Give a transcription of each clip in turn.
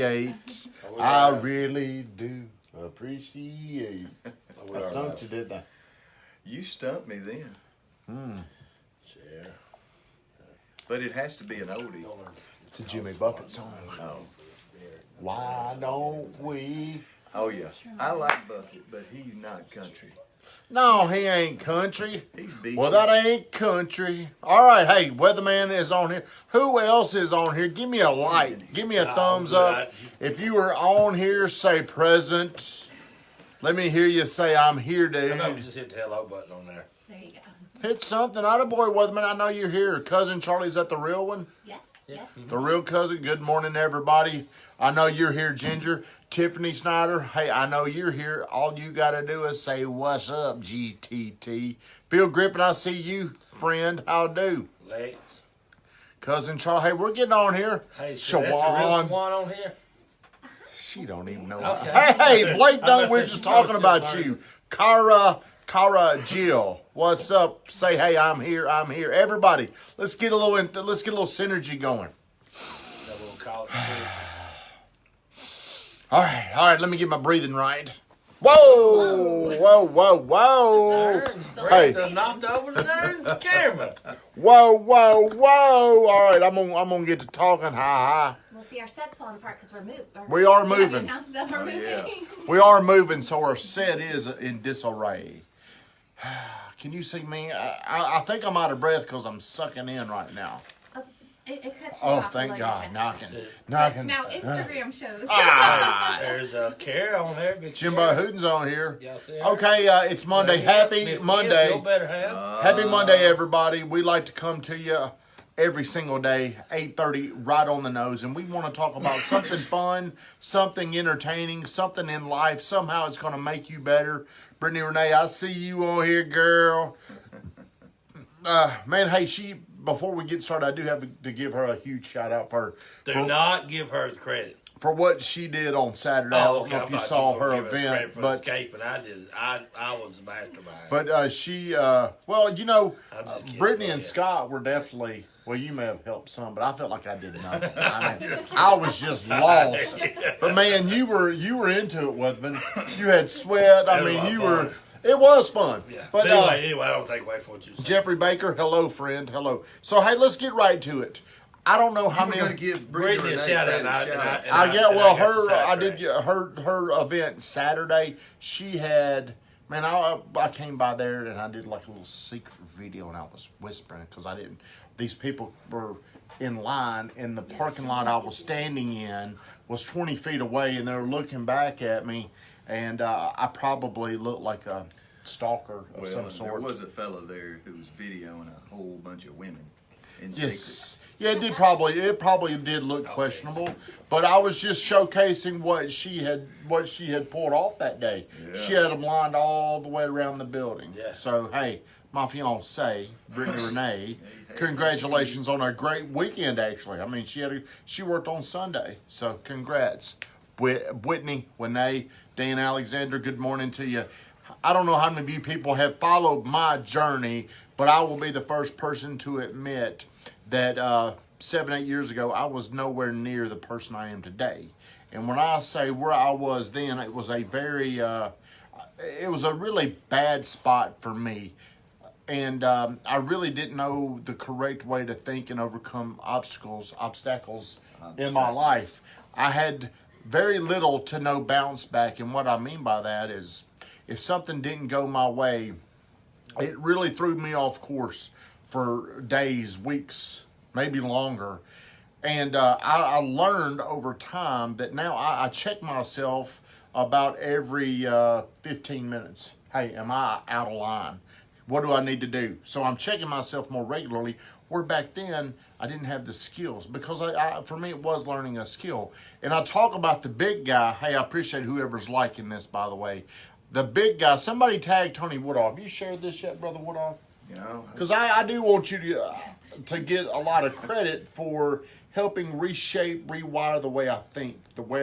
I really do appreciate. I stumped you, didn't I? You stumped me then. Sure. But it has to be an oldie. It's a Jimmy Buffett song. Oh. Why don't we? Oh, yeah. I like Buffett, but he's not country. No, he ain't country. He's beachy. Well, that ain't country. All right, hey, Weatherman is on here. Who else is on here? Give me a like. Give me a thumbs up. If you were on here, say present. Let me hear you say I'm here, dude. I know we just hit the hello button on there. There you go. Hit something. Attaboy, Weatherman. I know you're here. Cousin Charlie's that the real one? Yes. Yes. The real cousin. Good morning, everybody. I know you're here, Ginger. Tiffany Snyder. Hey, I know you're here. All you got to do is say, what's up, GTT. Bill Griffin, I see you, friend. How do? Legs. Cousin Charlie. Hey, we're getting on here. Hey, so that's the real Swan on here? She don't even know. Okay. Hey, Blake, don't. We're just talking about you. Cara Jill. What's up? Say, hey, I'm here. I'm here. Everybody, let's get a little synergy going. That little college student. All right. Let me get my breathing right. Whoa. Hey. Brenda knocked over the darn camera. Whoa. All right, I'm gonna get to talking. Ha. Well, see, our set's falling apart because we're moving. We are moving. Announced that we're moving. Yeah. We are moving, so our set is in disarray. Can you see me? I think I'm out of breath because I'm sucking in right now. Oh, it cuts you Oh, off. thank below God. your Knocking. chest. Knocking. Now Instagram shows. There's a Kara on there. Big Jimbo Kara. Hooten's on here. Y'all see her? Okay, it's Monday. Happy Miss Monday. Kim, you better have. Happy Monday, everybody. We like to come to you every single day, 8:30, right on the nose. And we want to talk about something fun, something entertaining, something in life. Somehow it's going to make you better. Brittany Renee, I see you on here, girl. Man, hey, before we get started, I do have to give her a huge shout out for Do not give her the credit. for what she did on Saturday. I don't know if you saw her event, for but escaping. I did. I was the mastermind. But she, well, you know, I'm just kidding. Brittany Go and ahead. Scott were definitely, well, you may have helped some, but I felt like I did nothing. I mean, I was just lost. But man, you were into it, Weatherman. You had sweat. I It was mean, a lot you of were, fun. it was fun. Yeah. But But anyway, I don't take away from what you said. Jeffrey Baker, hello, friend. Hello. So, hey, let's get right to it. I don't know how I'm many. going to give Brittany a shout out. I get well. got the I did sidetrack. her event Saturday. She had I came by there and I did like a little secret video and I was whispering because I didn't. These people were in line in the parking lot I was standing in was 20 feet away and they were looking back at me and I probably looked like a stalker of some sort. There was a fella there who was videoing a whole bunch of women in Yes. secret. Yeah, it probably did look questionable, but I was just showcasing what she had pulled off that day. Yeah. She had them lined all the way around the building. Yeah. So hey, my fiance Brittany Renee, congratulations on a great weekend. Actually, I mean she worked on Sunday, so congrats, Whitney, Renee, Dan Alexander. Good morning to you. I don't know how many of you people have followed my journey, but I will be the first person to admit that 7-8 years ago, I was nowhere near the person I am today. And when I say where I was then, it was a really bad spot for me. And I really didn't know the correct way to think and overcome obstacles in my life. I had very little to no bounce back. And what I mean by that is if something didn't go my way, it really threw me off course for days, weeks, maybe longer. And I learned over time that now I check myself about every 15 minutes. Hey, am I out of line? What do I need to do? So I'm checking myself more regularly, where back then I didn't have the skills because for me it was learning a skill. And I talk about the big guy. Hey, I appreciate whoever's liking this, by the way. The big guy, somebody tagged Tony Woodall. Have you shared this yet, Brother Woodall? You know, Because I do want you to get a lot of credit for helping reshape, rewire the way I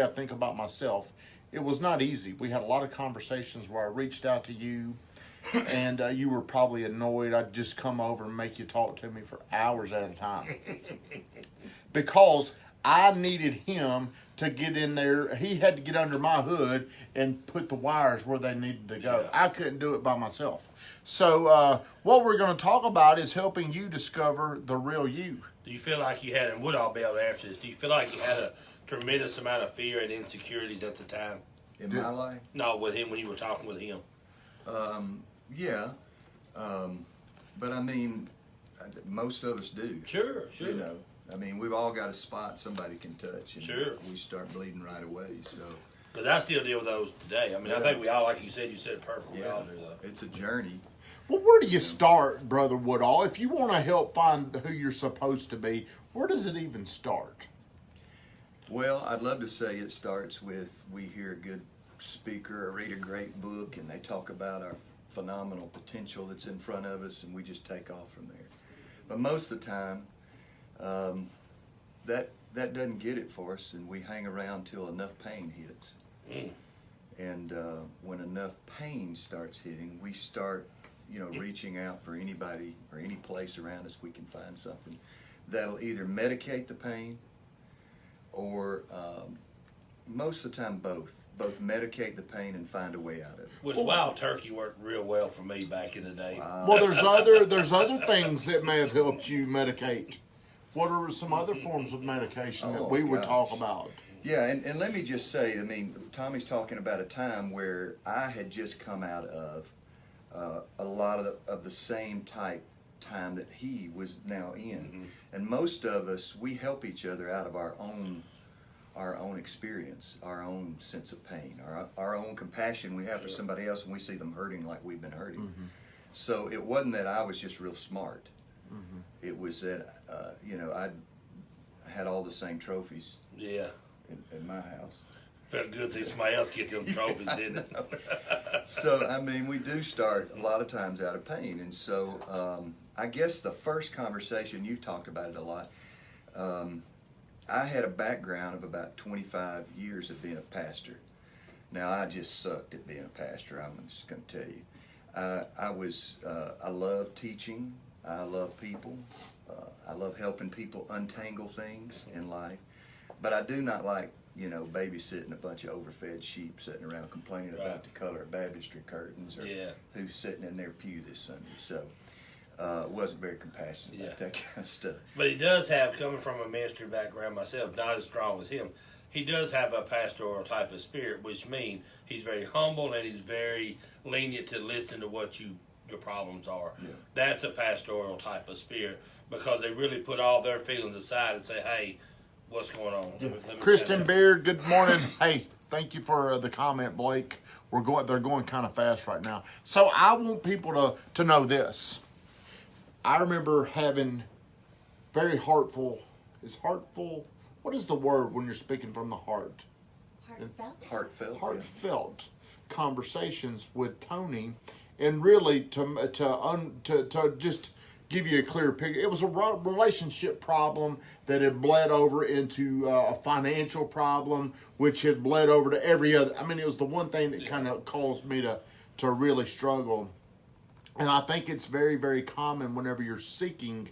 think about myself. It was not easy. We had a lot of conversations where I reached out to you, and you were probably annoyed. I'd just come over and make you talk to me for hours at a time. Because I needed him to get in there. He had to get under my hood and put the wires where they needed to go. Yeah. I couldn't do it by myself. So what we're going to talk about is helping you discover the real you. Do you feel like you had, and Woodall be able to answer this, do you feel like you had a tremendous amount of fear and insecurities at the time? In my life, No, with him, when you were talking with him. yeah. But I mean, most of us do. Sure. You know, I mean, we've all got a spot somebody can touch, and Sure. we start bleeding right away. So, But I still deal with those today. I mean, I think we all, like you said it perfectly. We yeah, all do, though. it's a journey. Well, where do you start, Brother Woodall? If you want to help find who you're supposed to be, where does it even start? Well, I'd love to say it starts with we hear a good speaker or read a great book, and they talk about our phenomenal potential that's in front of us, and we just take off from there. But most of the time, that doesn't get it for us, and we hang around till enough pain hits. And when enough pain starts hitting, we start, reaching out for anybody or any place around us we can find something that'll either medicate the pain or most of the time both medicate the pain and find a way out of it. Which wild turkey worked real well for me back in the day. Well, there's other things that may have helped you medicate. What are some other forms of medication that we would talk about? Yeah, and let me just say, I mean, Tommy's talking about a time where I had just come out of a lot of the same type time that he was now in. And most of us, we help each other out of our own experience, our own sense of pain, our own compassion we have for somebody else when we see them hurting like we've been hurting. So it wasn't that I was just real smart. It was that, I had all the same trophies Yeah. in my house. Felt good to see somebody else get them trophies, didn't it? So, I mean, we do start a lot of times out of pain. And so I guess the first conversation, you've talked about it a lot, I had a background of about 25 years of being a pastor. Now, I just sucked at being a pastor, I'm just going to tell you. I love teaching. I love people. I love helping people untangle things in life. But I do not like, babysitting a bunch of overfed sheep sitting around complaining about the color of baptistry curtains or who's sitting in their pew this Sunday. So wasn't very compassionate about that kind of stuff. But he does have, coming from a ministry background myself, not as strong as him, he does have a pastoral type of spirit, which means he's very humble and he's very lenient to listen to what your problems are. Yeah. That's a pastoral type of spirit because they really put all their feelings aside and say, hey, what's going on? Let me Kristen Beard, good morning. Hey, thank you for the comment, Blake. They're going kind of fast right now. So I want people to know this. I remember having very heartfelt, what is the word when you're speaking from the heart? Heartfelt? Heartfelt conversations with Tony, and really to just give you a clear picture. It was a relationship problem that had bled over into a financial problem, which had bled over to every other. I mean, it was the one thing that kind of caused me to really struggle. And I think it's very, very common whenever you're seeking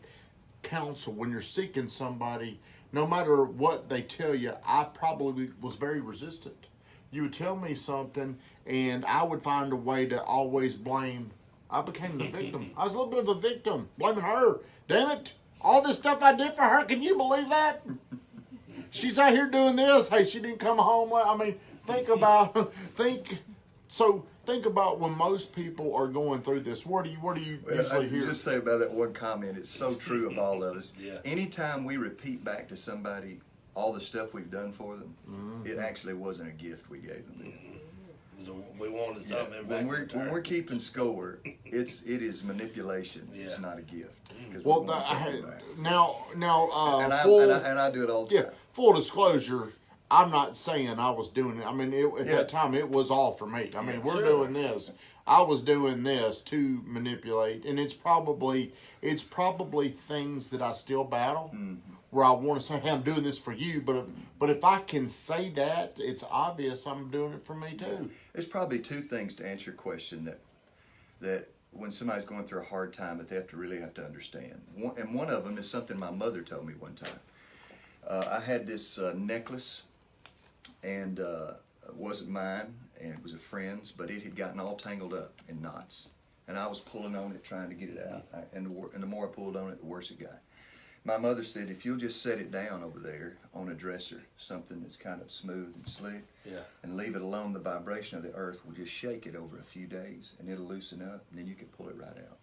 counsel, when you're seeking somebody, no matter what they tell you, I probably was very resistant. You would tell me something, and I would find a way to always blame. I became the victim. I was a little bit of a victim, blaming her. Damn it, all this stuff I did for her, can you believe that? She's out here doing this. Hey, she didn't come home. I mean, think about when most people are going through this. What do you usually hear? Just say about that one comment. It's so true of all of us. Yeah. Anytime we repeat back to somebody all the stuff we've done for them, it actually wasn't a gift we gave them. So we wanted something in When back we're keeping score, it is manipulation. It's not a gift. 'Cause we Well, want something back. and I do it all the yeah, time. full disclosure, I'm not saying I was doing it. I mean, at that time, it was all for me. I mean, we're doing this. I was doing this to manipulate, and it's probably things that I still battle, where I want to say, hey, I'm doing this for you, but if I can say that, it's obvious I'm doing it for me too. There's probably two things to answer your question that when somebody's going through a hard time that they really have to understand. One of them is something my mother told me one time. I had this necklace, and it wasn't mine, and it was a friend's, but it had gotten all tangled up in knots. And I was pulling on it, trying to get it out. And the more I pulled on it, the worse it got. My mother said, if you'll just set it down over there on a dresser, something that's kind of smooth and slick, and leave it alone, the vibration of the earth will just shake it over a few days, and it'll loosen up, and then you can pull it right out.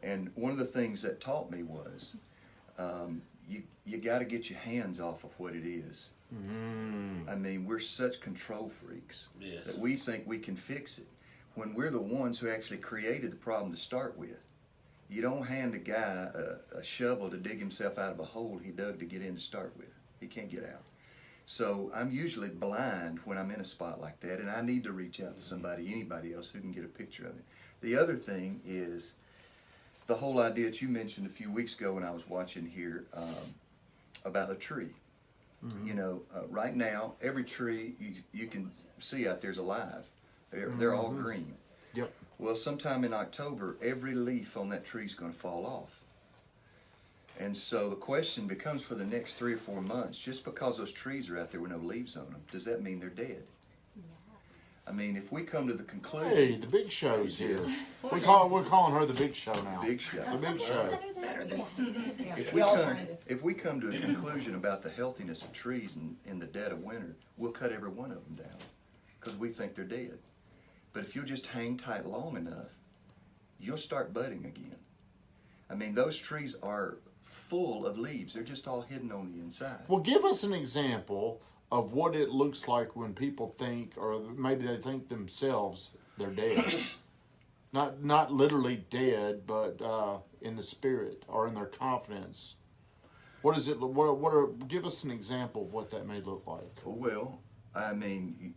And one of the things that taught me was, you got to get your hands off of what it is. I mean, we're such control freaks that we think we can fix it, when we're the ones who actually created the problem to start with. You don't hand a guy a shovel to dig himself out of a hole he dug to get in to start with. He can't get out. So I'm usually blind when I'm in a spot like that, and I need to reach out to somebody, anybody else who can get a picture of it. The other thing is the whole idea that you mentioned a few weeks ago when I was watching here about a tree. You know, right now, every tree you can see out there is alive. They're all green. Yep. Well, sometime in October, every leaf on that tree is going to fall off. And so the question becomes for the next 3 or 4 months, just because those trees are out there with no leaves on them, does that mean they're dead? I mean, if we come to the conclusion... Hey, the Big Show's here. We're calling her the Big Show now. Big Show. The Big Show. Better than If we come to a conclusion about the healthiness of trees in the dead of winter, we'll cut every one of them down because we think they're dead. But if you'll just hang tight long enough, you'll start budding again. I mean, those trees are full of leaves. They're just all hidden on the inside. Well, give us an example of what it looks like when people think, or maybe they think themselves, they're dead. Not literally dead, but in the spirit or in their confidence. What is it? Give us an example of what that may look like. Well, I mean,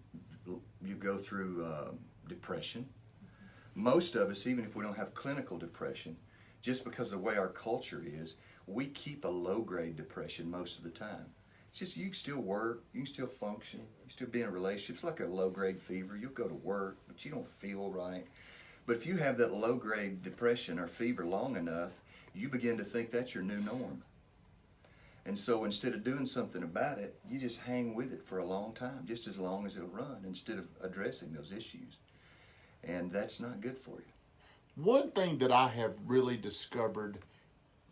you go through depression. Most of us, even if we don't have clinical depression, just because of the way our culture is, we keep a low-grade depression most of the time. It's just you can still work, you can still function, you can still be in a relationship. It's like a low-grade fever. You'll go to work, but you don't feel right. But if you have that low-grade depression or fever long enough, you begin to think that's your new norm. And so instead of doing something about it, you just hang with it for a long time, just as long as it'll run, instead of addressing those issues. And that's not good for you. One thing that I have really discovered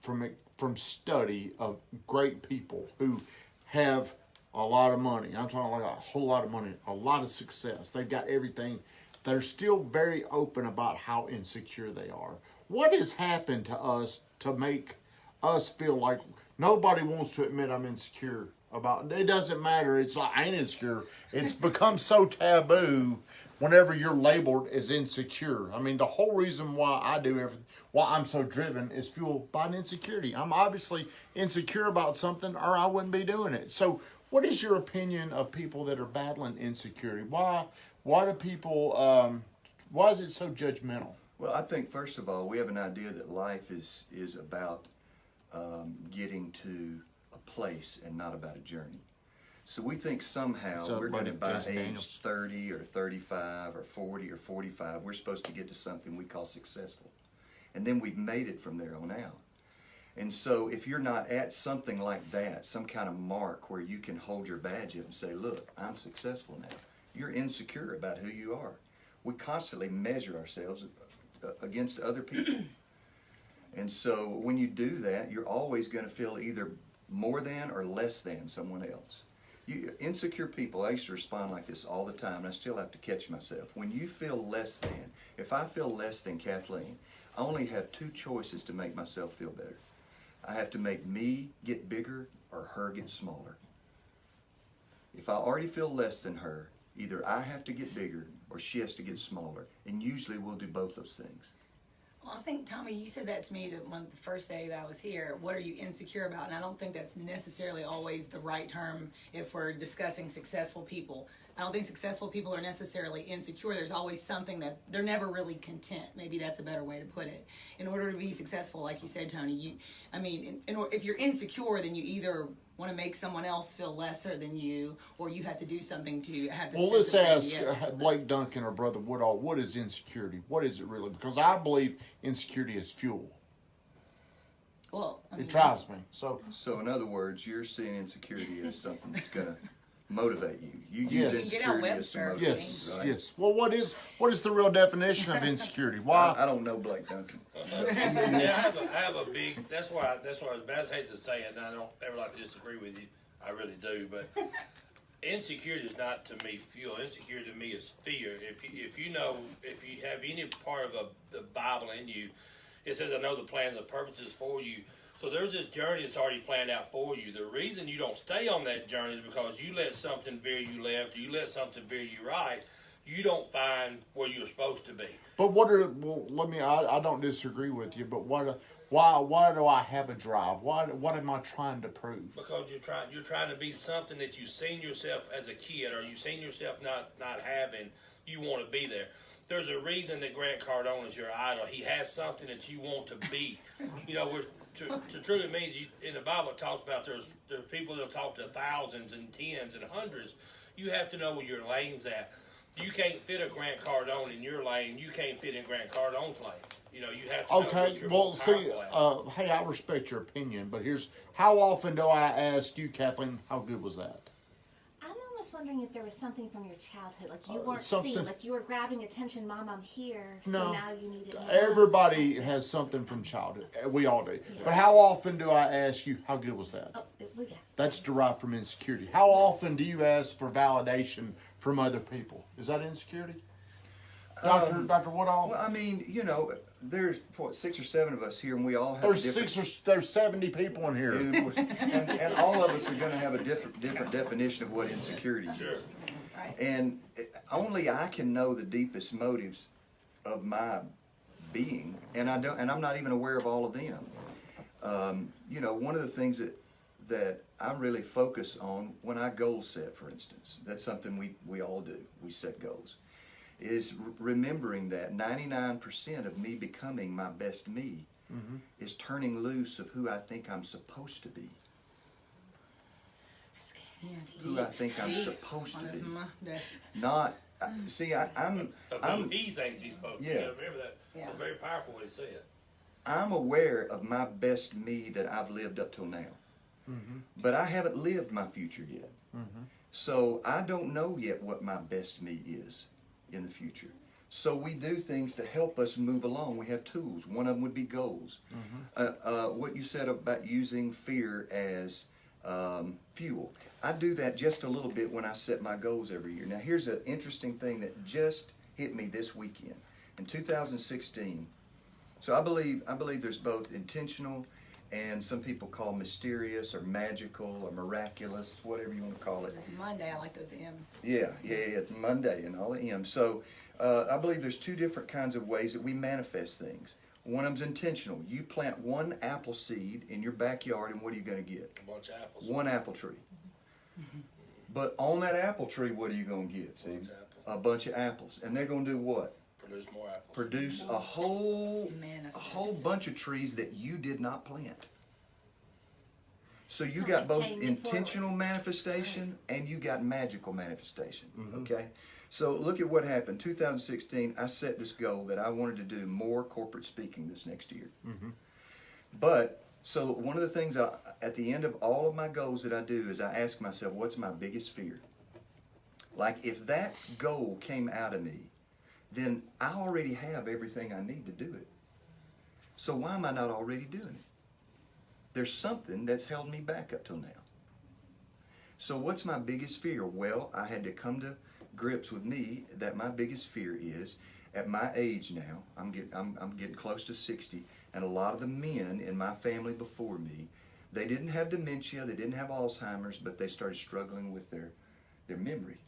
from study of great people who have a lot of money, I'm talking like a whole lot of money, a lot of success, they've got everything, they're still very open about how insecure they are. What has happened to us to make us feel like nobody wants to admit I'm insecure about it? It doesn't matter. It's like, I ain't insecure. It's become so taboo whenever you're labeled as insecure. I mean, the whole reason why I do everything, why I'm so driven, is fueled by an insecurity. I'm obviously insecure about something, or I wouldn't be doing it. So what is your opinion of people that are battling insecurity? Why do people, why is it so judgmental? Well, I think, first of all, we have an idea that life is about getting to a place and not about a journey. So we think somehow we're going to, by age 30 or 35 or 40 or 45, we're supposed to get to something we call successful. And then we've made it from there on out. And so if you're not at something like that, some kind of mark where you can hold your badge up and say, look, I'm successful now, you're insecure about who you are. We constantly measure ourselves against other people. And so when you do that, you're always going to feel either more than or less than someone else. Insecure people, I used to respond like this all the time, and I still have to catch myself. When you feel less than, if I feel less than Kathleen, I only have 2 choices to make myself feel better. I have to make me get bigger or her get smaller. If I already feel less than her, either I have to get bigger or she has to get smaller. And usually we'll do both those things. Well, I think, Tommy, you said that to me the first day that I was here. What are you insecure about? And I don't think that's necessarily always the right term if we're discussing successful people. I don't think successful people are necessarily insecure. There's always something that they're never really content. Maybe that's a better way to put it. In order to be successful, like you said, Tony, if you're insecure, then you either want to make someone else feel lesser than you, or you have to do something to have the Well, let's ask Blake Duncan or Brother Woodall, what is insecurity? What is it really? Because I believe insecurity is fuel. Well, I mean, It drives me. So So in other words, you're seeing insecurity as something that's gonna motivate you. You Yes. use Get out insecurity as Webster. to motivate yes, you, right? yes. Well, what is the real definition of insecurity? Why? I don't know Blake Duncan. Yeah, I have a big. That's why as bad as I hate to say it, and I don't ever like to disagree with you. I really do, but insecurity is not to me fuel. Insecurity to me is fear. If you have any part of the Bible in you, it says, "I know the plans and purposes for you." So there's this journey that's already planned out for you. The reason you don't stay on that journey is because you let something veer you left, or you let something veer you right. You don't find where you're supposed to be. But I don't disagree with you, but why do I have a drive? What am I trying to prove? Because you're trying to be something that you've seen yourself as a kid, or you've seen yourself not having. You want to be there. There's a reason that Grant Cardone is your idol. He has something that you want to be. You know, to truly means in the Bible it talks about there's people that'll talk to thousands and tens and hundreds. You have to know where your lane's at. You can't fit a Grant Cardone in your lane. You can't fit in Grant Cardone's lane. You know, you have to know Okay, what you're well, see, powerful at. hey, I respect your opinion, but how often do I ask you, Kathleen, how good was that? I'm almost wondering if there was something from your childhood, like you weren't something- seen, like you were grabbing attention, Mom, I'm here, so No. now you need it more. Everybody has something from childhood. We all do. But how often do I ask you, how good was that? Oh, well, yeah. That's derived from insecurity. How often do you ask for validation from other people? Is that insecurity? Dr. Woodall? Well, I mean, you know, there's 6 or 7 of us here, and we all have There's a different. there's 70 people in here. And all of us are going to have a different definition of what insecurity Sure. is. Right. And only I can know the deepest motives of my being, and I'm not even aware of all of them. You know, one of the things that I really focus on when I goal set, for instance, that's something we all do. We set goals. Is remembering that 99% of me becoming my best me is turning loose of who I think I'm supposed to be. Who I think I'm supposed to be. Not, see, I'm Of who he thinks he's supposed to be. Yeah. Remember that? Yeah. It was very powerful what he said. I'm aware of my best me that I've lived up till now. But I haven't lived my future yet. So I don't know yet what my best me is in the future. So we do things to help us move along. We have tools. One of them would be goals. What you said about using fear as fuel. I do that just a little bit when I set my goals every year. Now here's an interesting thing that just hit me this weekend. In 2016, so I believe there's both intentional and some people call mysterious or magical or miraculous, whatever you want to call it. It's Monday. I like those M's. Yeah, it's Monday and all the M's. So I believe there's 2 different kinds of ways that we manifest things. One of them's intentional. You plant one apple seed in your backyard, and what are you going to get? A bunch of apples. One apple tree. But on that apple tree, what are you going to get? See? Bunch of apples. A bunch of apples. And they're going to do what? Produce more apples. Produce a whole Manifest. bunch of trees that you did not plant. So you So got it both came intentional manifestation and you got magical manifestation. Okay? So look at what happened. 2016, I set this goal that I wanted to do more corporate speaking this next year. But, so one of the things at the end of all of my goals that I do is I ask myself, what's my biggest fear? Like if that goal came out of me, then I already have everything I need to do it. So why am I not already doing it? There's something that's held me back up till now. So what's my biggest fear? Well, I had to come to grips with me that my biggest fear is, at my age now, I'm getting close to 60, and a lot of the men in my family before me, they didn't have dementia, they didn't have Alzheimer's, but they started struggling with their memory.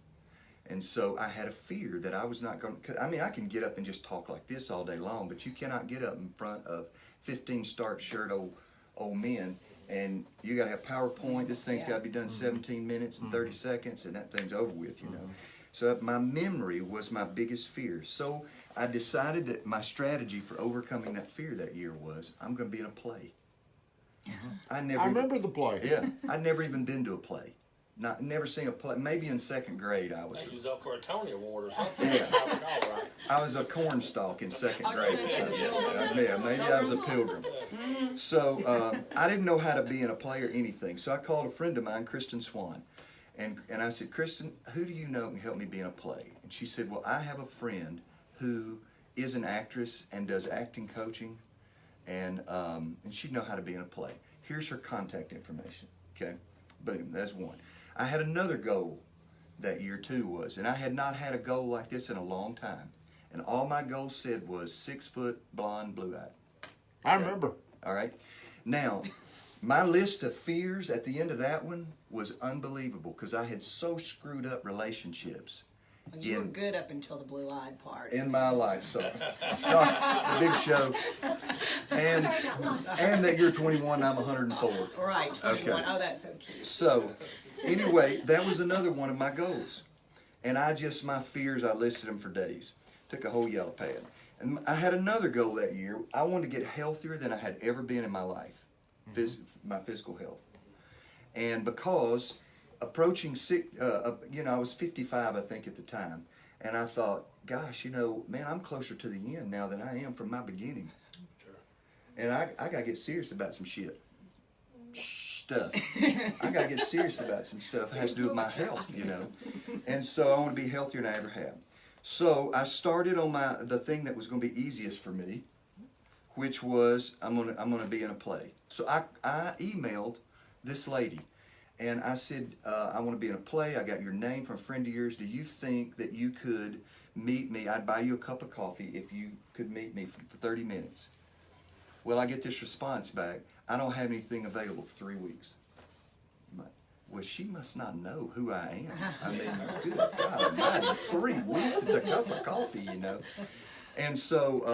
And so I had a fear that I was not going to, I mean, I can get up and just talk like this all day long, but you cannot get up in front of 15 starched shirt old men, and you got to have PowerPoint. This thing's got to be done 17 minutes and 30 seconds, and that thing's over with, you know. So my memory was my biggest fear. So I decided that my strategy for overcoming that fear that year was, I'm going to be in a play. I I remember the play. Yeah, I'd never even been to a play. Never seen a play. Maybe in second grade I I was. think he was up for a Tony Award or something. Yeah. If I recall right. I was a cornstalk in second I was grade. gonna say the pilgrims. Yeah, maybe I was a pilgrim. So I didn't know how to be in a play or anything. So I called a friend of mine, Kristen Swan, and I said, Kristen, who do you know can help me be in a play? And she said, well, I have a friend who is an actress and does acting coaching, and she'd know how to be in a play. Here's her contact information. Okay, boom, that's one. I had another goal that year too and I had not had a goal like this in a long time. And all my goal said was 6 foot, blonde, blue-eyed. I remember. All right. Now, my list of fears at the end of that one was unbelievable because I had so screwed up relationships You were good up until the blue-eyed part. in my life. So, the big show. And that you're 21, I'm 104. Right, 21. Okay. Oh, that's so cute. So, anyway, that was another one of my goals. And my fears, I listed them for days. Took a whole yellow pad. And I had another goal that year. I wanted to get healthier than I had ever been in my life, my physical health. And because approaching I was 55, I think, at the time. And I thought, gosh, man, I'm closer to the end now than I am from my beginning. Sure. And I got to get serious about some stuff. I got to get serious about some stuff that has to do with my health, And so I want to be healthier than I ever have. So I started on the thing that was going to be easiest for me, which was I'm gonna be in a play. So I emailed this lady, and I said, I want to be in a play. I got your name from a friend of yours. Do you think that you could meet me? I'd buy you a cup of coffee if you could meet me for 30 minutes. Well, I get this response back. I don't have anything available for 3 weeks. I'm like, well, she must not know who I am. I mean, good God almighty, 3 weeks, it's a cup of coffee, And so,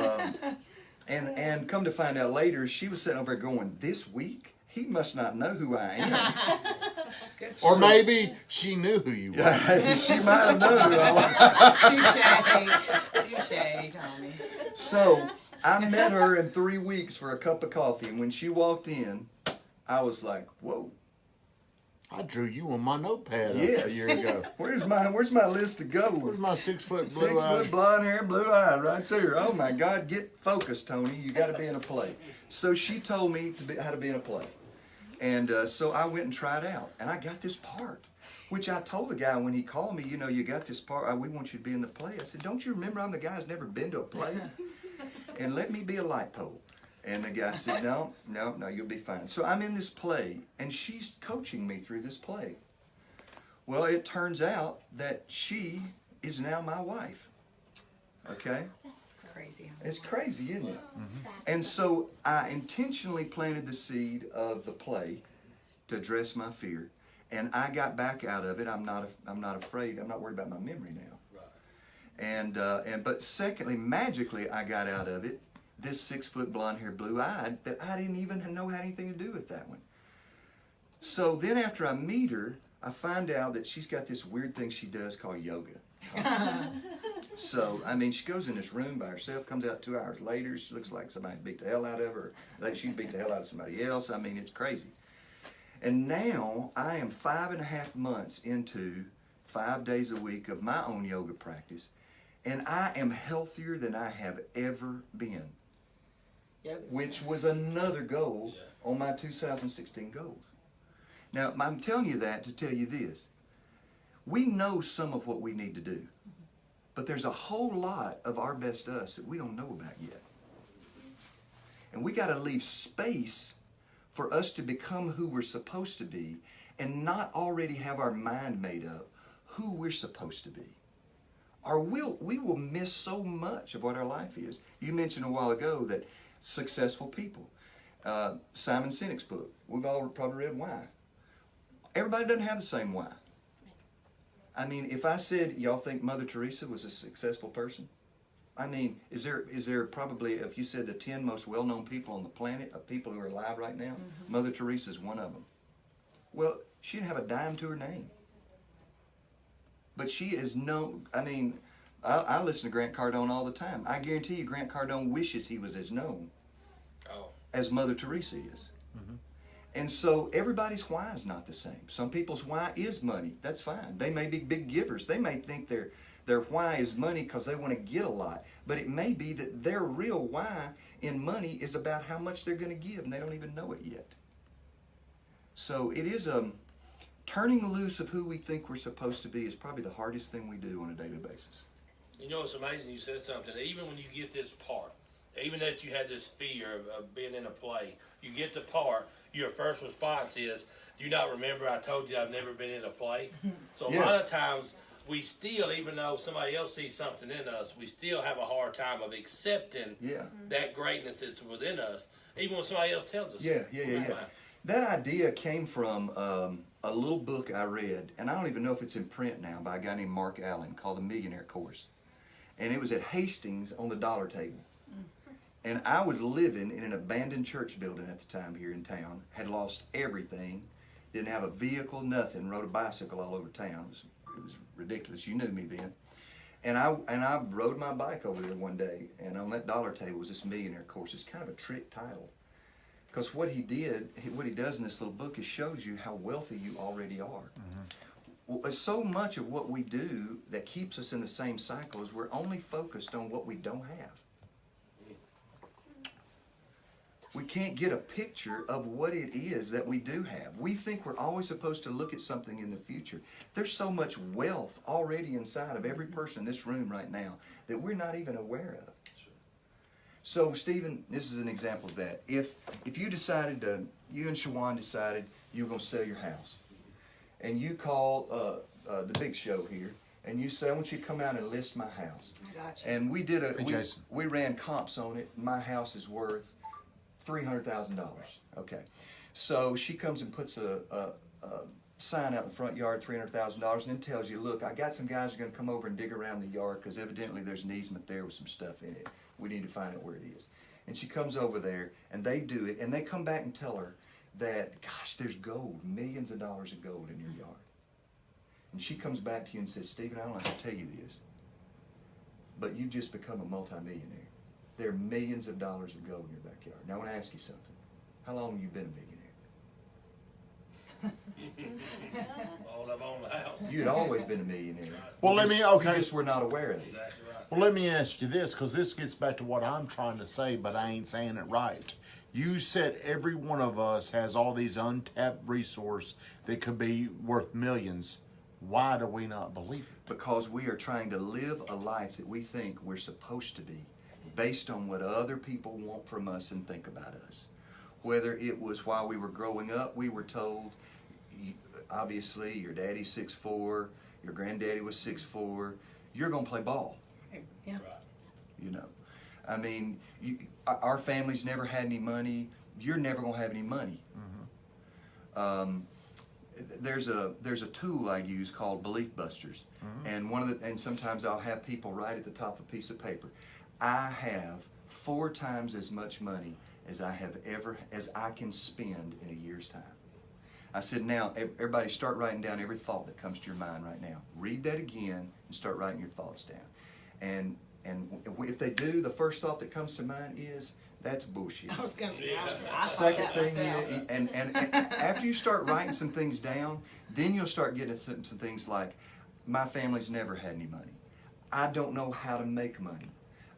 and come to find out later, she was sitting over there going, this week? He must not know who I am. Good. Or maybe she knew who you were. She might have known who I was. Touche, Tommy. So I met her in 3 weeks for a cup of coffee, and when she walked in, I was like, whoa. I drew you on my notepad Yes. a year ago. Where's my list of goals? Where's my 6 foot 6 blue eye? foot, blonde hair, blue eye, right there. Oh my God, get focused, Tony. You got to be in a play. So she told me how to be in a play. And so I went and tried out, and I got this part, which I told the guy when he called me, you got this part, we want you to be in the play. I said, don't you remember I'm the guy who's never been to a play? And let me be a light pole. And the guy said, no, you'll be fine. So I'm in this play, and she's coaching me through this play. Well, it turns out that she is now my wife. Okay? It's crazy. It's crazy, isn't it? And so I intentionally planted the seed of the play to address my fear, and I got back out of it. I'm not afraid. I'm not worried about my memory now. Right. But secondly, magically, I got out of it this 6 foot, blonde hair, blue eyed that I didn't even know had anything to do with that one. So then after I meet her, I find out that she's got this weird thing she does called yoga. So, she goes in this room by herself, comes out 2 hours later, she looks like somebody beat the hell out of her, like she beat the hell out of somebody else. It's crazy. And now I am 5.5 months into 5 days a week of my own yoga practice, and I am healthier than I have ever been, which was another goal on my 2016 goals. Now, I'm telling you that to tell you this. We know some of what we need to do, but there's a whole lot of our best us that we don't know about yet. And we got to leave space for us to become who we're supposed to be and not already have our mind made up who we're supposed to be. Or we will miss so much of what our life is. You mentioned a while ago that successful people. Simon Sinek's book, we've all probably read Why. Everybody doesn't have the same why. If I said, y'all think Mother Teresa was a successful person? Is there probably, if you said the 10 most well-known people on the planet, of people who are alive right now, Mother Teresa's one of them. Well, she didn't have a dime to her name. But she is known, I listen to Grant Cardone all the time. I guarantee you Grant Cardone wishes he was as known as Mother Teresa is. And so everybody's why is not the same. Some people's why is money. That's fine. They may be big givers. They may think their why is money because they want to get a lot. But it may be that their real why in money is about how much they're going to give, and they don't even know it yet. So it is turning loose of who we think we're supposed to be is probably the hardest thing we do on a daily basis. You know, it's amazing you said something. Even when you get this part, even that you had this fear of being in a play, you get the part, your first response is, do you not remember I told you I've never been in a play? So a lot of times, we still, even though somebody else sees something in us, we still have a hard time of accepting that greatness that's within us, even when somebody else tells us. Yeah. That idea came from a little book I read, and I don't even know if it's in print now, by a guy named Mark Allen called The Millionaire Course. And it was at Hastings on the dollar table. And I was living in an abandoned church building at the time here in town, had lost everything, didn't have a vehicle, nothing, rode a bicycle all over town. It was ridiculous. You knew me then. And I rode my bike over there one day, and on that dollar table was this Millionaire Course. It's kind of a trick title. Because what he does in this little book is shows you how wealthy you already are. Well, so much of what we do that keeps us in the same cycle is we're only focused on what we don't have. We can't get a picture of what it is that we do have. We think we're always supposed to look at something in the future. There's so much wealth already inside of every person in this room right now that we're not even aware of. So, Stephen, this is an example of that. If you decided you and Shawan decided you were going to sell your house, and you call the big show here, and you say, I want you to come out and list my house. Gotcha. And we ran comps on it. My house is worth $300,000. Okay. So she comes and puts a sign out in the front yard, $300,000, and then tells you, look, I got some guys who are going to come over and dig around the yard because evidently there's an easement there with some stuff in it. We need to find out where it is. And she comes over there, and they do it, and they come back and tell her that, gosh, there's gold, millions of dollars of gold in your yard. And she comes back to you and says, Stephen, I don't know how to tell you this, but you've just become a multimillionaire. There are millions of dollars of gold in your backyard. Now I want to ask you something. How long have you been a millionaire? All I've owned the house. You had always been a millionaire. Well, You just were not aware of it. Exactly right. Well, let me ask you this, because this gets back to what I'm trying to say, but I ain't saying it right. You said every one of us has all these untapped resources that could be worth millions. Why do we not believe it? Because we are trying to live a life that we think we're supposed to be, based on what other people want from us and think about us. Whether it was while we were growing up, we were told, obviously, your daddy's 6'4", your granddaddy was 6'4", you're going to play ball. Yeah. You know, I mean, our family's never had any money. You're never going to have any money. There's a tool I use called Belief Busters, and sometimes I'll have people write at the top of a piece of paper, I have 4 times as much money as I can spend in a year's time. I said, now everybody start writing down every thought that comes to your mind right now. Read that again and start writing your thoughts down. And if they do, the first thought that comes to mind is, that's bullshit. I was going to. Second thing is, and after you start writing some things down, then you'll start getting some things like, my family's never had any money. I don't know how to make money.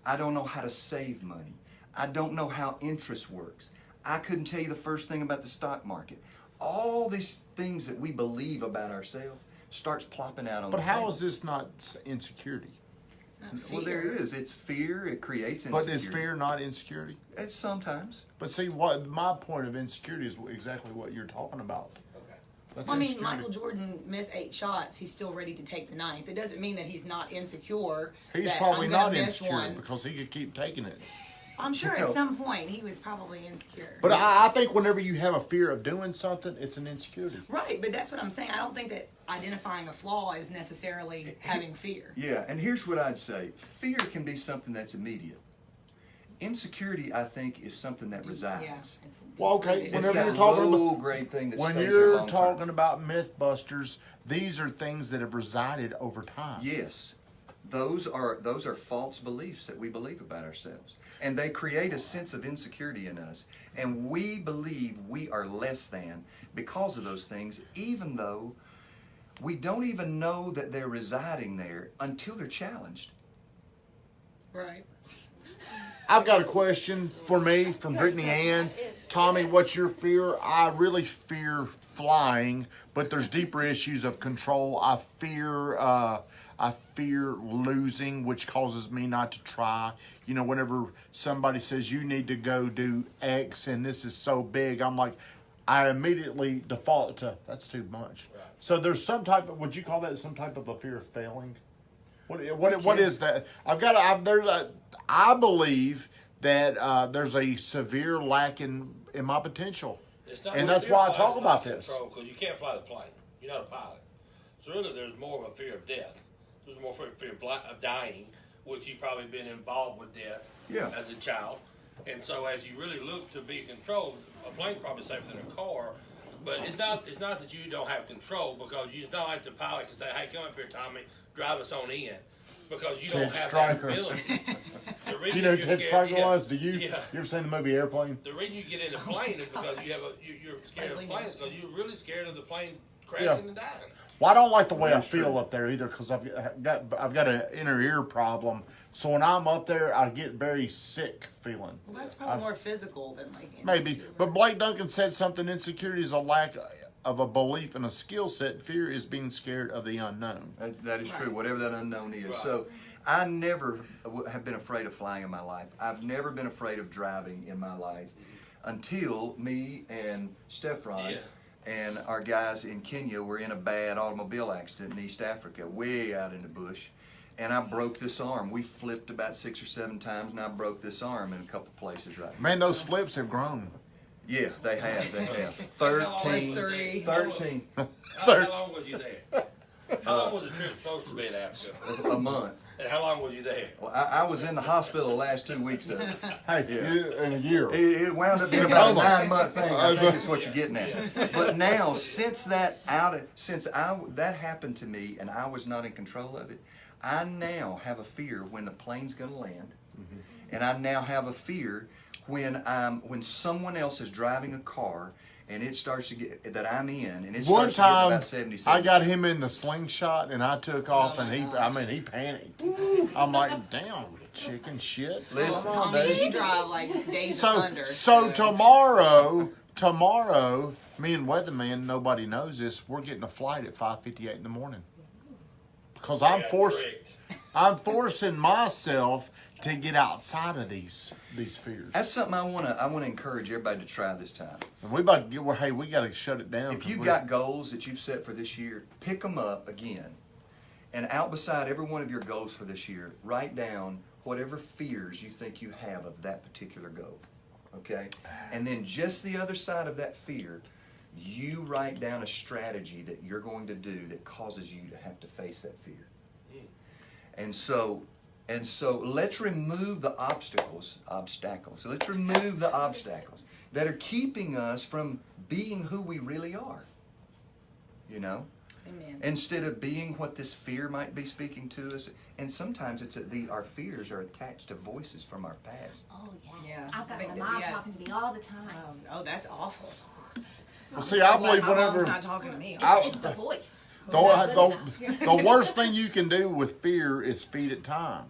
I don't know how to save money. I don't know how interest works. I couldn't tell you the first thing about the stock market. All these things that we believe about ourselves starts plopping out on the But table. how is this not insecurity? It's not fear. Well, there it is. It's fear. It creates insecurity. But is fear not insecurity? It's sometimes. But see, what my point of insecurity is exactly what you're talking about. Okay. That's Well, I mean, insecurity. Michael Jordan missed 8 shots. He's still ready to take the 9th. It doesn't mean that he's not insecure. He's that probably I'm gonna not miss insecure one. because he could keep taking it. I'm sure No. at some point he was probably insecure. But I think whenever you have a fear of doing something, it's an insecurity. Right, but that's what I'm saying. I don't think that identifying a flaw is necessarily having fear. Yeah, and here's what I'd say. Fear can be something that's immediate. Insecurity, I think, is something that resides. Yeah. It's Well, okay, It's whenever that you're talking about low-grade thing that when stays there you're long-term. talking about Mythbusters, these are things that have resided over time. Yes. those are false beliefs that we believe about ourselves. And they create a sense of insecurity in us. And we believe we are less than because of those things, even though we don't even know that they're residing there until they're challenged. Right. I've got a question for me from Brittany Ann. Tommy, what's your fear? I really fear flying, but there's deeper issues of control. I fear losing, which causes me not to try. You know, whenever somebody says you need to go do X and this is so big, I'm like, I immediately default to that's too much. Right. So there's some type of, would you call that some type of a fear of failing? What is that? I believe that there's a severe lack in my potential, and that's why I talk about this. Because you can't fly the plane. You're not a pilot. So really, there's more of a fear of death. There's more fear of dying, which you've probably been involved with death as a child. And so as you really look to be controlled, a plane's probably safer than a car. But it's not that you don't have control, because it's not like the pilot can say, hey, come up here, Tommy, drive us on in. Because you don't have that ability. Do you know who Ted Stryker was? Do you? Yeah. You ever seen the movie Airplane? The reason you get in a plane is because you're scared of planes, because you're really scared of the plane crashing and dying. Well, I don't like the way I feel up there either, because I've got an inner ear problem. So when I'm up there, I get very sick feeling. Well, that's probably more physical than like Maybe, but Blake Duncan said something. Insecurity is a lack of a belief and a skill set. Fear is being scared of the unknown. That is true, whatever that unknown is. Right. So I never have been afraid of flying in my life. I've never been afraid of driving in my life until me and Stefan and our guys in Kenya were in a bad automobile accident in East Africa, way out in the bush. And I broke this arm. We flipped about 6 or 7 times, and I broke this arm in a couple places right now. Man, those flips have grown. Yeah, they have. 13. 13. How long was you there? How long was the trip supposed to be in Africa? A month. And how long was you there? Well, I was in the hospital the last 2 weeks of it. Hey, in a year. It wound up being about a 9-month thing. I think is what you're getting at. But now, since that happened to me and I was not in control of it, I now have a fear when the plane's going to land, and I now have a fear when someone else is driving a car and it starts to get that I'm in, and it One starts to get time, about 77. I got him in the slingshot, and I took off, and he panicked. I'm like, damn, chicken shit. Listen, Come on, Tommy, dude. you drive like days of thunder. So tomorrow, me and Weatherman, nobody knows this, we're getting a flight at 5:58 in the morning. Because I'm forcing myself to get outside of these fears. that's something I want to encourage everybody to try this time. And we got to shut it down. If you've got goals that you've set for this year, pick them up again. And out beside every one of your goals for this year, write down whatever fears you think you have of that particular goal. Okay? And then just the other side of that fear, you write down a strategy that you're going to do that causes you to have to face that fear. And so let's remove the obstacles. Let's remove the obstacles that are keeping us from being who we really are. You know? Amen. Instead of being what this fear might be speaking to us. And sometimes our fears are attached to voices from our past. Oh, yes. Yeah. I've got I think my that- mom yeah. talking to me all the time. Oh, that's awful. Well, see, I believe my mom's whenever not talking to me. It's the voice. the worst thing you can do with fear is feed it time.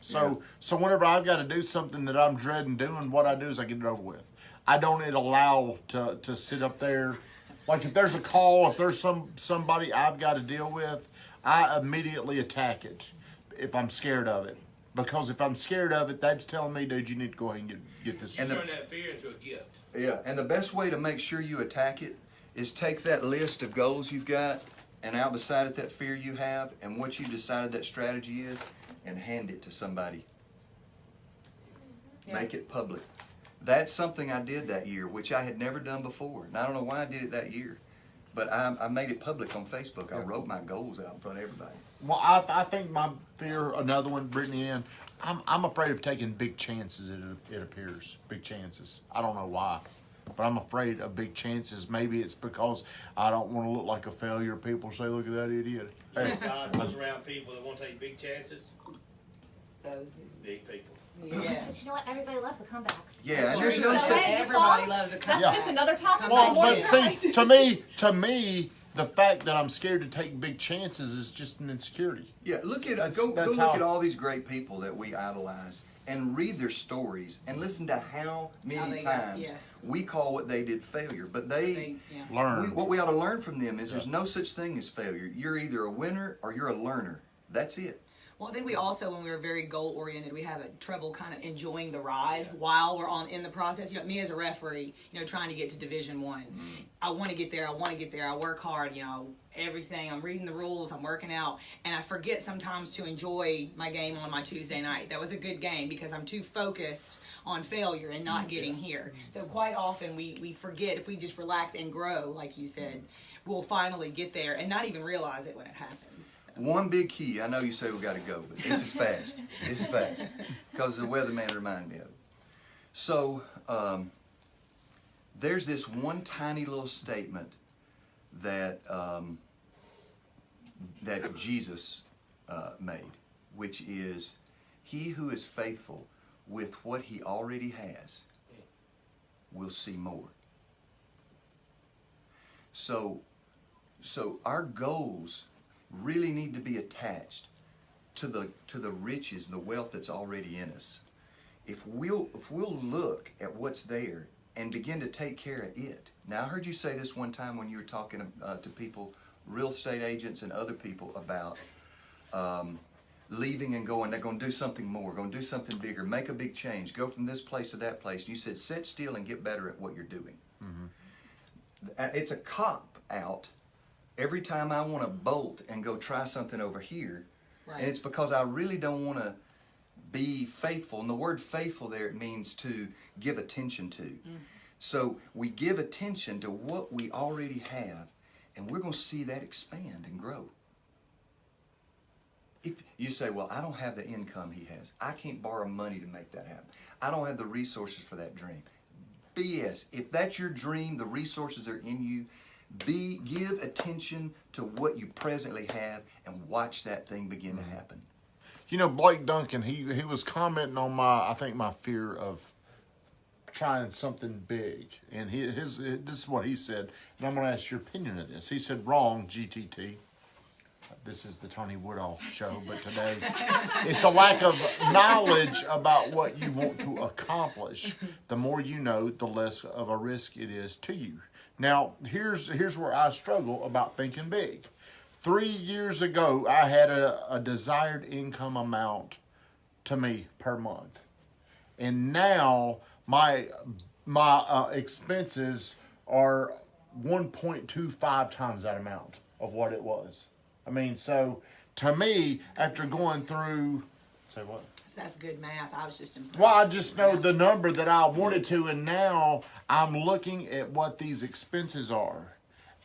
So whenever I've got to do something that I'm dreading doing, what I do is I get it over with. I don't allow to sit up there. Like if there's a call, if there's somebody I've got to deal with, I immediately attack it if I'm scared of it. Because if I'm scared of it, that's telling me, dude, you need to go ahead and get this. Turn that fear into a gift. Yeah, and the best way to make sure you attack it is take that list of goals you've got and out beside it that fear you have and what you decided that strategy is and hand it to somebody. Yeah. Make it public. That's something I did that year, which I had never done before. And I don't know why I did it that year, but I made it public on Facebook. I wrote my goals out in front of everybody. Well, I think my fear, another one, Brittany Ann, I'm afraid of taking big chances, it appears. Big chances. I don't know why. but I'm afraid of big chances. Maybe it's because I don't want to look like a failure. People say, "Look at that idiot." Hey, God goes around people that want to take big chances. Those. Big people. Yeah. But you know what? Everybody loves the comebacks. Yeah, That's and there's true. no So such. everybody loves a That's comeback. just another topic. Come well, on, but yeah. see, to me, the fact that I'm scared to take big chances is just an insecurity. Yeah, look at That's- go that's look how- at all these great people that we idolize and read their stories and listen to how How many they got- times yes. we call what they did failure. But Yeah. Learn. what we ought to learn from them is there's no such thing as failure. You're either a winner or you're a learner. That's it. Well, I think we also, when we were very goal oriented, we have a trouble kind of enjoying the ride while we're in the process. You know, me as a referee, trying to get to Division One, I want to get there. I work hard. Everything. I'm reading the rules. I'm working out, and I forget sometimes to enjoy my game on my Tuesday night. That was a good game because I'm too focused on failure and not getting here. So quite often we forget, if we just relax and grow, like you said, we'll finally get there and not even realize it when it happens. So. One big key. I know you say we got to go, but this is fast. This is fast because the weatherman reminded me of it. So there's this one tiny little statement that that Jesus made, which is, "He who is faithful with what he already has will see more." So our goals really need to be attached to the riches, the wealth that's already in us. If we'll look at what's there and begin to take care of it. Now, I heard you say this one time when you were talking to people, real estate agents and other people, about leaving and going. They're going to do something more, going to do something bigger, make a big change, go from this place to that place. You said, sit still and get better at what you're doing. It's a cop out every time I want to bolt and go try something over here. Right. And it's because I really don't want to be faithful. And the word faithful there, it means to give attention to. So we give attention to what we already have, and we're going to see that expand and grow. If you say, well, I don't have the income he has. I can't borrow money to make that happen. I don't have the resources for that dream. BS. If that's your dream, the resources are in you. Give attention to what you presently have and watch that thing begin to happen. Blake Duncan, he was commenting on my fear of trying something big, and this is what he said, and I'm going to ask your opinion of this. He said, "Wrong, GTT." This is the Tony Woodall show, but today it's a lack of knowledge about what you want to accomplish. The more you know, the less of a risk it is to you. Now, here's where I struggle about thinking big. 3 years ago, I had a desired income amount to me per month. And now my expenses are 1.25 times that amount of what it was. I mean, so to me, after going through, say what? That's good math. I was just impressed. Well, I just know the number that I wanted to, and now I'm looking at what these expenses are.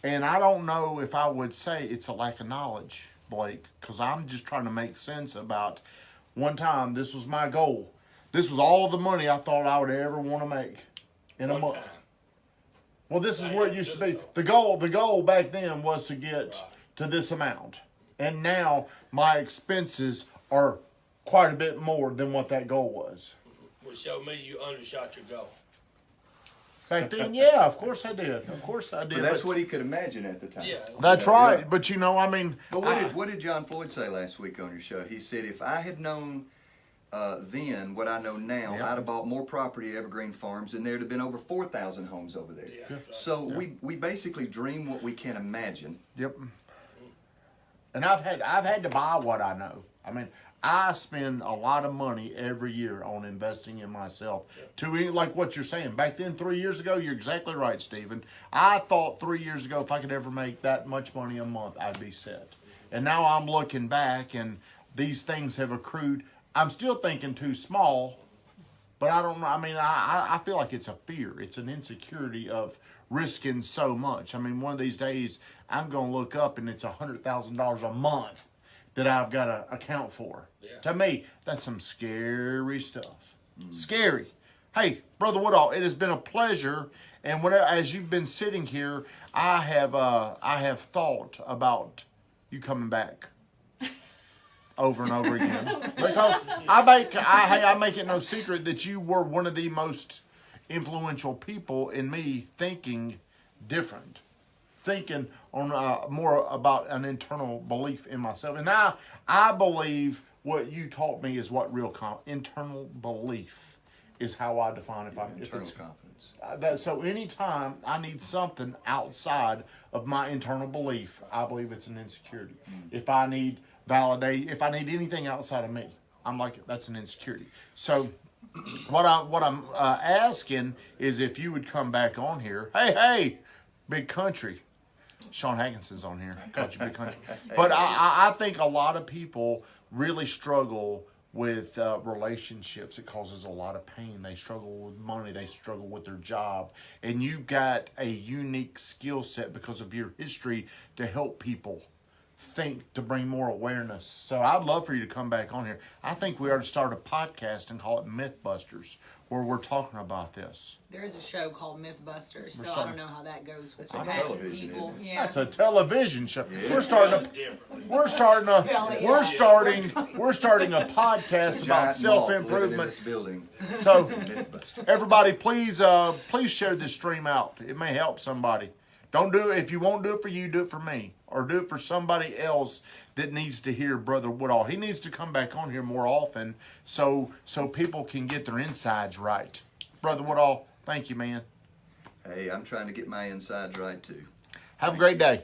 And I don't know if I would say it's a lack of knowledge, Blake, because I'm just trying to make sense about, one time, this was my goal. This was all the money I thought I would ever want to make in a month. Time. Well, this is where it used to be. The goal back then was to get to this amount. And now my expenses are quite a bit more than what that goal was. Which showed me you undershot your goal. Back then, yeah, of course I did. Of course I did. But that's what he could imagine at the time. Yeah. That's Yeah. right. But I mean, But what did John Floyd say last week on your show? He said, if I had known then what I know now, Yeah. I'd have bought more property at Evergreen Farms, and there'd have been over 4,000 homes over there. Yeah, that's right. So we basically dream what we can imagine. Yep. And I've had to buy what I know. I mean, I spend a lot of money every year on investing in myself. Like what you're saying. Back then, 3 years ago, you're exactly right, Stephen. I thought 3 years ago, if I could ever make that much money a month, I'd be set. And now I'm looking back, and these things have accrued. I'm still thinking too small, but I don't know. I mean, I feel like it's a fear. It's an insecurity of risking so much. I mean, one of these days, I'm going to look up, and it's $100,000 a month that I've got to account for. Yeah. To me, that's some scary stuff. Scary. Hey, Brother Woodall, it has been a pleasure, And when as you've been sitting here, I have thought about you coming back over and over again because I make it no secret that you were one of the most influential people in me thinking different, thinking on more about an internal belief in myself. And I believe what you taught me is what real internal belief is how I define if Internal it's confidence. so anytime I need something outside of my internal belief, I believe it's an insecurity. If I need if I need anything outside of me, I'm like, that's an insecurity. So what I'm asking is if you would come back on here. Hey, Big Country. Sean Hankinson's on here. Called you Big Country. But I think a lot of people really struggle with relationships. It causes a lot of pain. They struggle with money. They struggle with their job. And you've got a unique skill set because of your history to help people think, to bring more awareness. So I'd love for you to come back on here. I think we ought to start a podcast and call it Mythbusters, where we're talking about this. There is a show called Mythbusters, so I starting- don't know how that goes with on that television, people. isn't it? Yeah. That's a television show. Yeah. We're starting a a podcast about Giant moth living in self-improvement. this building. So Mythbuster. everybody, please share this stream out. It may help somebody. Don't do it if you won't do it for you. Do it for me, or do it for somebody else that needs to hear Brother Woodall. He needs to come back on here more often, so people can get their insides right. Brother Woodall, thank you, man. Hey, I'm trying to get my insides right too. Have a great day.